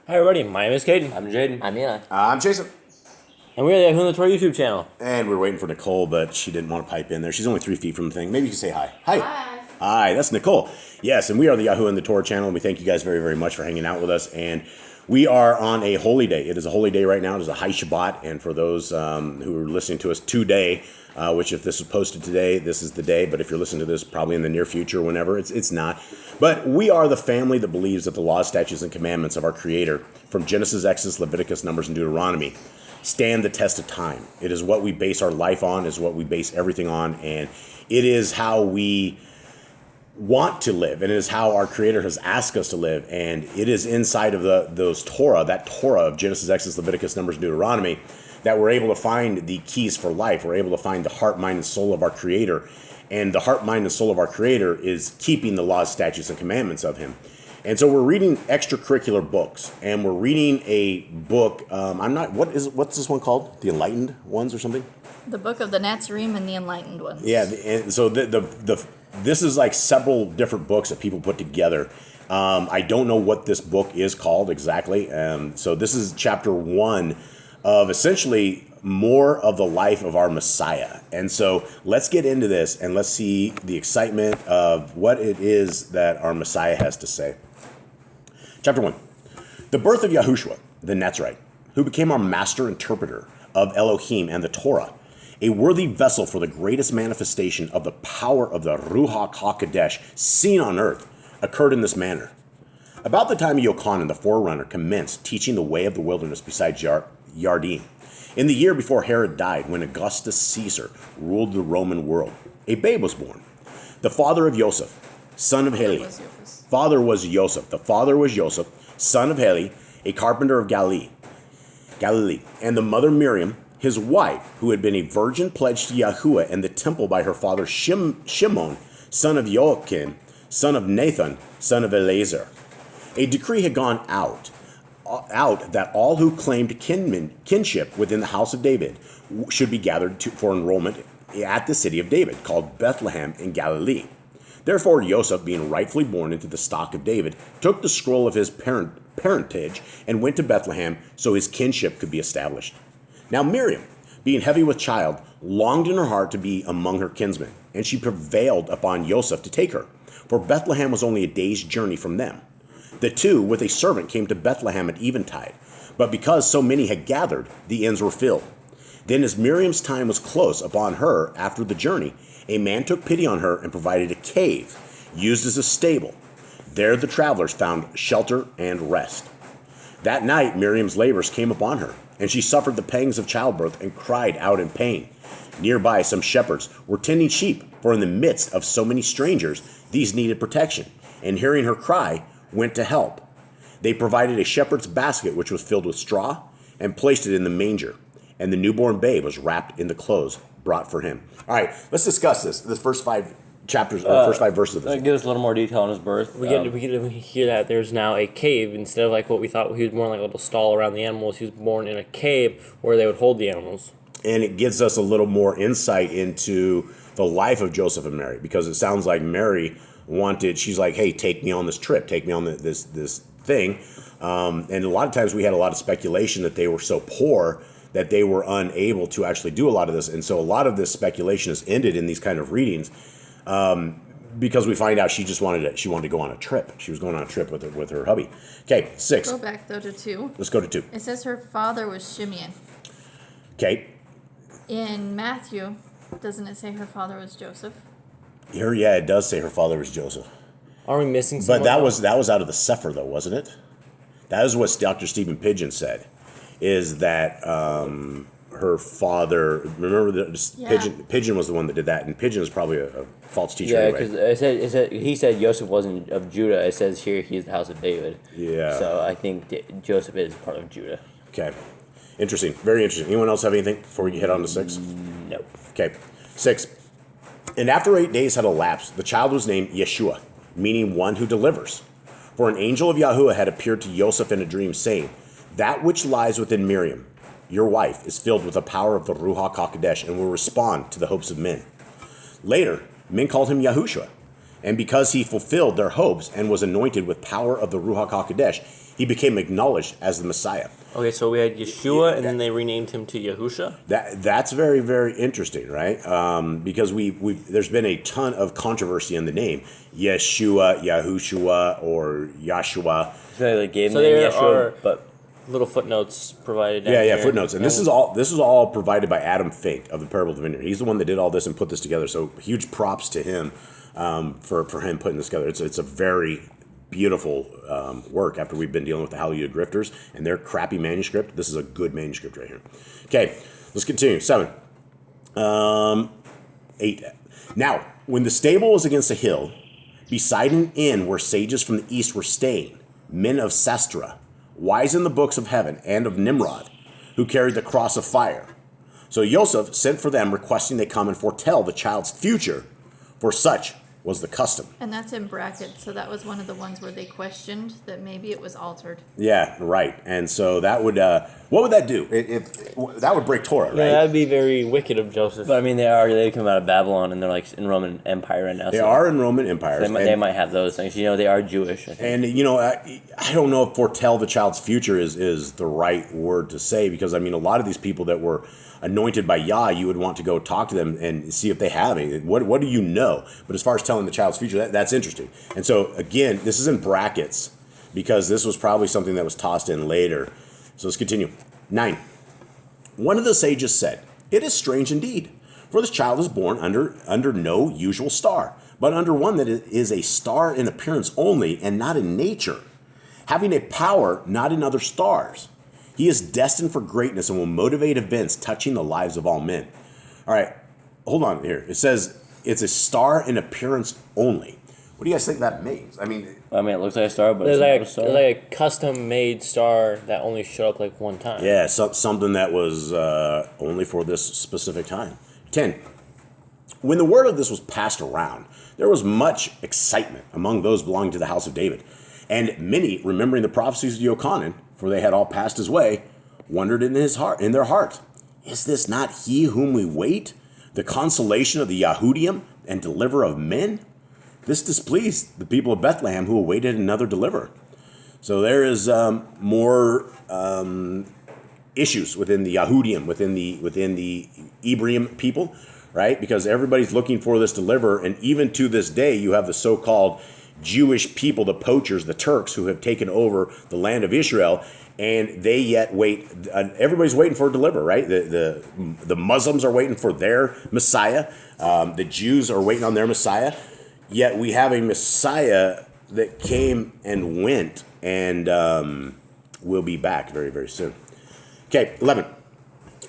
Hi everybody, my name is Caden. I'm Jaden. I'm Eli. I'm Jason. And we're the Yah on the Torah YouTube channel. And we're waiting for Nicole, but she didn't want to pipe in there. She's only 3 feet from the thing. Maybe you can say hi. Hi. Hi, that's Nicole. Yes, and we are the Yah on the Torah channel, and we thank you guys very, very much for hanging out with us. And we are on a holy day. It is a holy day right now. It is a high Shabbat. And for those who are listening to us today, which if this is posted today, this is the day. But if you're listening to this probably in the near future, whenever, it's not. But we are the family that believes that the laws, statutes, and commandments of our Creator from Genesis, Exodus, Leviticus, Numbers, and Deuteronomy stand the test of time. It is what we base our life on, is what we base everything on, and it is how we want to live, and it is how our Creator has asked us to live, and it is inside of those Torah, that Torah of Genesis, Exodus, Leviticus, Numbers, and Deuteronomy, that we're able to find the keys for life. We're able to find the heart, mind, and soul of our Creator, and the heart, mind, and soul of our Creator is keeping the laws, statutes, and commandments of Him. And so we're reading extracurricular books, and we're reading a book. What's this one called? The Enlightened ones or something? The book of the Natsarim and the Enlightened ones. Yeah, and so this is like several different books that people put together. I don't know what this book is called exactly. So this is chapter 1 of essentially more of the life of our Messiah. And so let's get into this and let's see the excitement of what it is that our Messiah has to say. Chapter 1. The birth of Yahushua, the Natsarim, who became our master interpreter of Elohim and the Torah, a worthy vessel for the greatest manifestation of the power of the Ruach HaKodesh seen on earth, occurred in this manner. About the time Yochanan the forerunner commenced teaching the way of the wilderness beside Yarden, in the year before Herod died, when Augustus Caesar ruled the Roman world, a babe was born. The father of Joseph, son of Heli. The father was Joseph, son of Heli, a carpenter of Galilee. And the mother Miriam, his wife, who had been a virgin pledged to Yahuwah and the temple by her father Shimon, son of Joachim, son of Nathan, son of Eleazar. A decree had gone out that all who claimed kinship within the house of David should be gathered for enrollment at the city of David, called Bethlehem in Galilee. Therefore, Joseph, being rightfully born into the stock of David, took the scroll of his parentage and went to Bethlehem so his kinship could be established. Now Miriam, being heavy with child, longed in her heart to be among her kinsmen, and she prevailed upon Joseph to take her, for Bethlehem was only a day's journey from them. The two, with a servant, came to Bethlehem at eventide, but because so many had gathered, the inns were filled. Then as Miriam's time was close upon her after the journey, a man took pity on her and provided a cave, used as a stable. There the travelers found shelter and rest. That night Miriam's labors came upon her, and she suffered the pangs of childbirth and cried out in pain. Nearby some shepherds were tending sheep, for in the midst of so many strangers, these needed protection, and hearing her cry, went to help. They provided a shepherd's basket which was filled with straw and placed it in the manger, and the newborn babe was wrapped in the clothes brought for him. All right, let's discuss the first 5 chapters, or first 5 verses of this. Give us a little more detail on his birth. We get to hear that there's now a cave instead of like what we thought he was born like a little stall around the animals. He was born in a cave where they would hold the animals. And it gives us a little more insight into the life of Joseph and Mary, because it sounds like Mary she's like, hey, take me on this trip, take me on this thing. And a lot of times we had a lot of speculation that they were so poor that they were unable to actually do a lot of this. And so a lot of this speculation has ended in these kind of readings because we find out she wanted to go on a trip. She was going on a trip with her hubby. Okay, 6. Go back, though, to 2. Let's go to 2. It says her father was Shimeon. Okay. In Matthew, doesn't it say her father was Joseph? Here, yeah, it does say her father was Joseph. Are we missing something? But that was out of the Sefer, though, wasn't it? That is what Dr. Stephen Pidgeon said, is that her father, remember, Pidgeon was the one that did that, and Pidgeon was probably a false teacher anyway. Yeah, because he said Joseph wasn't of Judah. It says here he's the house of David. Yeah. So I think Joseph is part of Judah. Okay. Interesting. Very interesting. Anyone else have anything before we head on to 6? No. Okay. 6. And after 8 days had elapsed, the child was named Yeshua, meaning one who delivers. For an angel of Yahuwah had appeared to Joseph in a dream, saying, that which lies within Miriam, your wife, is filled with the power of the Ruach HaKodesh and will respond to the hopes of men. Later, men called him Yahushua, And because he fulfilled their hopes and was anointed with power of the Ruach HaKodesh, he became acknowledged as the Messiah. Okay, so we had Yeshua, and then they renamed him to Yahusha. That's very, very interesting, right? Because there's been a ton of controversy in the name, Yeshua, Yahushua, or Yahshua. So they gave So him there Yeshua, are but little footnotes provided. Down Yeah, here. footnotes. And this is all provided by Adam Fink of the Parable of the Vineyard. He's the one that did all this and put this together. So huge props to him for him putting this together. It's a very beautiful work after we've been dealing with the Hallelujah grifters and their crappy manuscript. This is a good manuscript right here. Okay, let's continue. 7. 8. Now, when the stable was against a hill, beside an inn where sages from the east were staying, men of Sastra, wise in the books of heaven, and of Nimrod, who carried the cross of fire. So Joseph sent for them, requesting they come and foretell the child's future, for such was the custom. And that's in brackets, so that was one of the ones where they questioned that maybe it was altered. Yeah, right. And so that would, what would that do? That would break Torah, right? Yeah, that'd be very wicked of Joseph. I mean, they come out of Babylon and they're like in Roman Empire right now. They are in Roman empires. They might have those things. You know, they are Jewish. I think. And, you know, I don't know if foretell the child's future is the right word to say, because, I mean, a lot of these people that were anointed by Yah, you would want to go talk to them and see if they have anything. What do you know? But as far as telling the child's future, that's interesting. And so, again, this is in brackets because this was probably something that was tossed in later. So let's continue. 9. One of the sages said, "It is strange indeed, for this child is born under no usual star, but under one that is a star in appearance only and not in nature, having a power not in other stars. He is destined for greatness and will motivate events touching the lives of all men." All right, hold on here. It says it's a star in appearance only. What do you guys think that means? I mean, it looks like a star, but There's it's not like a star. there's like a custom-made star that only showed up like one time. yeah, something that was only for this specific time. 10. When the word of this was passed around, there was much excitement among those belonging to the house of David. And many, remembering the prophecies of Yochanan, for they had all passed his way, wondered in their heart, "Is this not he whom we wait, the consolation of the Yahudim and deliverer of men?" This displeased the people of Bethlehem, who awaited another deliverer. So there is more issues within the Yahudim, within the Ephraim people, right? Because everybody's looking for this deliverer, and even to this day, you have the so-called Jewish people, the poachers, the Turks, who have taken over the land of Israel, and they yet wait. Everybody's waiting for a deliverer, right? The Muslims are waiting for their Messiah. The Jews are waiting on their Messiah. Yet we have a Messiah that came and went, and will be back very, very soon. Okay, 11.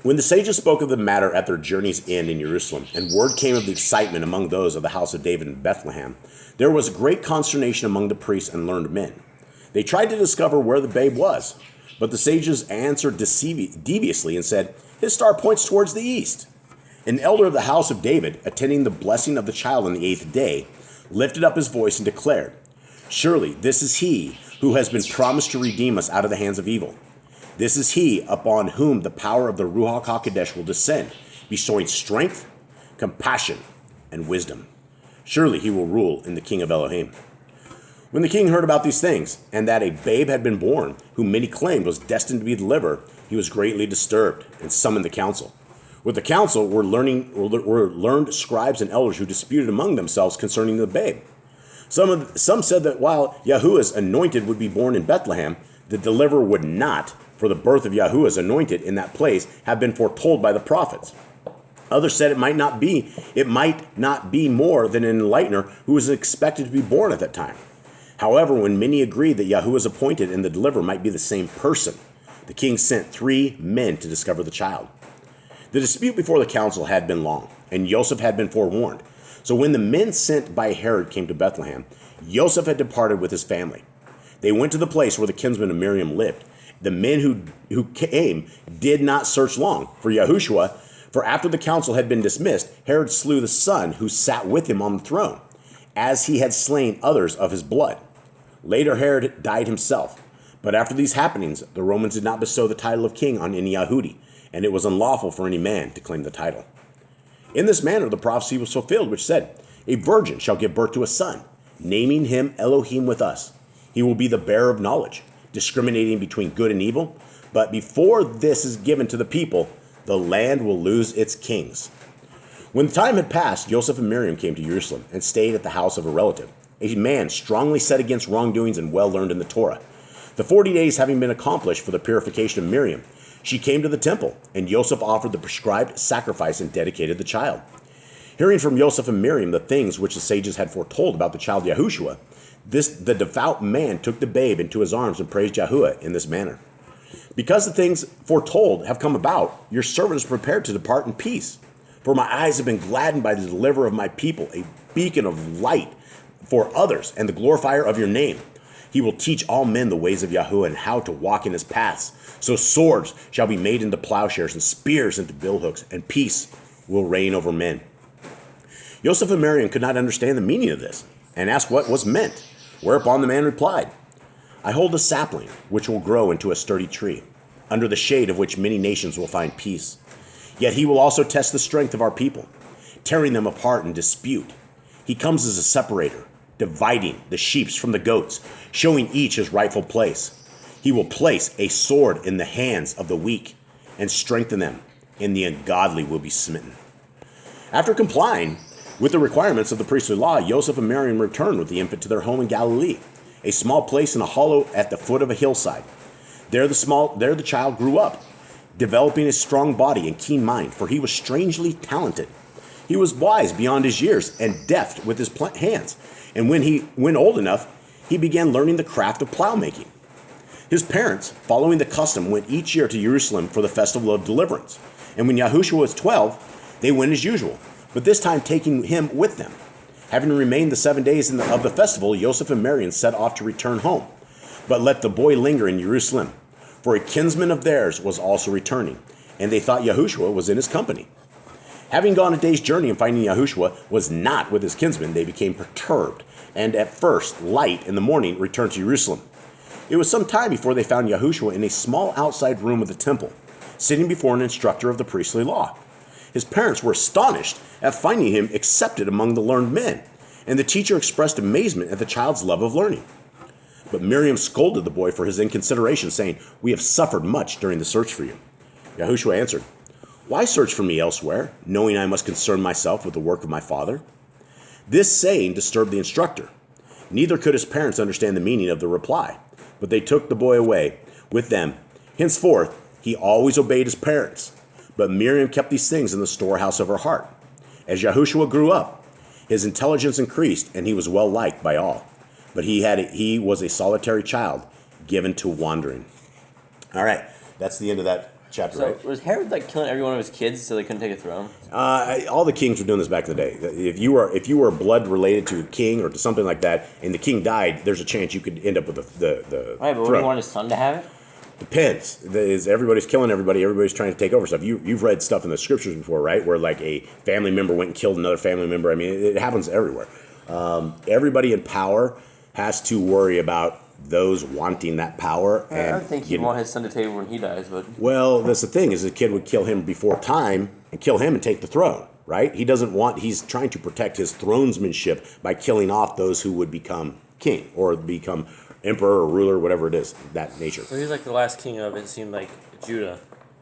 When the sages spoke of the matter at their journey's end in Jerusalem, and word came of the excitement among those of the house of David in Bethlehem, there was great consternation among the priests and learned men. They tried to discover where the babe was, but the sages answered deviously and said, "His star points towards the east." An elder of the house of David, attending the blessing of the child on the 8th day, lifted up his voice and declared, "Surely this is he who has been promised to redeem us out of the hands of evil. This is he upon whom the power of the Ruach HaKodesh will descend, bestowing strength, compassion, and wisdom. Surely he will rule in the king of Elohim." When the king heard about these things, and that a babe had been born, whom many claimed was destined to be delivered, he was greatly disturbed and summoned the council. With the council were learned scribes and elders who disputed among themselves concerning the babe. Some said that while Yahuwah's anointed would be born in Bethlehem, the deliverer would not, for the birth of Yahuwah's anointed in that place, have been foretold by the prophets. Others said it might not be more than an enlightener who was expected to be born at that time. However, when many agreed that Yahuwah's appointed and the deliverer might be the same person, the king sent 3 men to discover the child. The dispute before the council had been long, and Joseph had been forewarned. So when the men sent by Herod came to Bethlehem, Joseph had departed with his family. They went to the place where the kinsman of Miriam lived. The men who came did not search long for Yahushua, for after the council had been dismissed, Herod slew the son who sat with him on the throne, as he had slain others of his blood. Later Herod died himself. But after these happenings, the Romans did not bestow the title of king on any Yahudi, and it was unlawful for any man to claim the title. In this manner the prophecy was fulfilled, which said, A virgin shall give birth to a son, naming him Elohim with us. He will be the bearer of knowledge, discriminating between good and evil. But before this is given to the people, the land will lose its kings. When the time had passed, Joseph and Miriam came to Jerusalem and stayed at the house of a relative, a man strongly set against wrongdoings and well learned in the Torah. The 40 days having been accomplished for the purification of Miriam, she came to the temple, and Joseph offered the prescribed sacrifice and dedicated the child. Hearing from Joseph and Miriam the things which the sages had foretold about the child Yahushua, the devout man took the babe into his arms and praised Yahuwah in this manner. Because the things foretold have come about, your servant is prepared to depart in peace. For my eyes have been gladdened by the deliverer of my people, a beacon of light for others, and the glorifier of your name. He will teach all men the ways of Yahuwah and how to walk in his paths. So swords shall be made into plowshares and spears into billhooks, and peace will reign over men. Joseph and Miriam could not understand the meaning of this, and asked what was meant. Whereupon the man replied, I hold a sapling which will grow into a sturdy tree, under the shade of which many nations will find peace. Yet he will also test the strength of our people, tearing them apart in dispute. He comes as a separator, dividing the sheep from the goats, showing each his rightful place. He will place a sword in the hands of the weak and strengthen them, and the ungodly will be smitten. After complying with the requirements of the priestly law, Joseph and Miriam returned with the infant to their home in Galilee, a small place in a hollow at the foot of a hillside. There the child grew up, developing a strong body and keen mind, for he was strangely talented. He was wise beyond his years and deft with his hands. And when old enough, he began learning the craft of plowmaking. His parents, following the custom, went each year to Jerusalem for the festival of deliverance. And when Yahushua was 12, they went as usual, but this time taking him with them. Having remained the 7 days of the festival, Joseph and Miriam set off to return home, but let the boy linger in Jerusalem, for a kinsman of theirs was also returning, and they thought Yahushua was in his company. Having gone a day's journey and finding Yahushua was not with his kinsman, they became perturbed, and at first, light in the morning, returned to Jerusalem. It was some time before they found Yahushua in a small outside room of the temple, sitting before an instructor of the priestly law. His parents were astonished at finding him accepted among the learned men, and the teacher expressed amazement at the child's love of learning. But Miriam scolded the boy for his inconsideration, saying, We have suffered much during the search for you. Yahushua answered, Why search for me elsewhere, knowing I must concern myself with the work of my father? This saying disturbed the instructor. Neither could his parents understand the meaning of the reply, but they took the boy away with them. Henceforth, he always obeyed his parents. But Miriam kept these things in the storehouse of her heart. As Yahushua grew up, his intelligence increased, and he was well liked by all. But he was a solitary child, given to wandering. All right, that's the end of that chapter. So right? was Herod like killing every one of his kids so they couldn't take a throne? All the kings were doing this back in the day. If you were blood related to a king or to something like that, and the king died, there's a chance you could end up with the Right, but would he want his son to have it? Depends. Everybody's killing everybody. Everybody's trying to take over stuff. You've read stuff in the scriptures before, right? Where like a family member went and killed another family member. I mean, it happens everywhere. Everybody in power has to worry about those wanting that power. I don't think he'd want his son to take over when he dies, but... Well, that's the thing, is the kid would kill him before time and kill him and take the throne, right? He's trying to protect his thronesmanship by killing off those who would become king or become emperor or ruler, whatever it is, that nature. So he's like the last king of, it seemed like, Judah.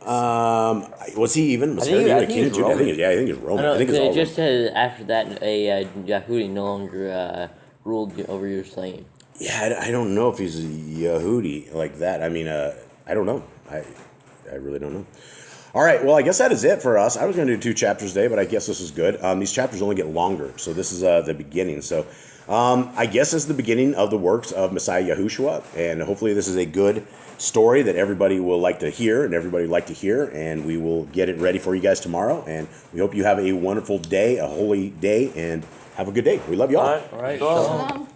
Was he even? Was I think Herod he- even a king I think of he's Judah? I Roman. think he's Roman. I think it's it all just Roman. says after that, Yahudi no longer ruled over Jerusalem. Yeah, I don't know if he's a Yehudi like that. I mean, I don't know. I really don't know. All right, well, I guess that is it for us. I was going to do 2 chapters today, but I guess this is good. These chapters only get longer, so this is the beginning. So I guess it's the beginning of the works of Messiah Yahushua, and hopefully this is a good story that everybody will like to hear, and everybody will like to hear, and we will get it ready for you guys tomorrow, and we hope you have a wonderful day, a holy day, and have a good day. We love you all. All right. Well, Shalom.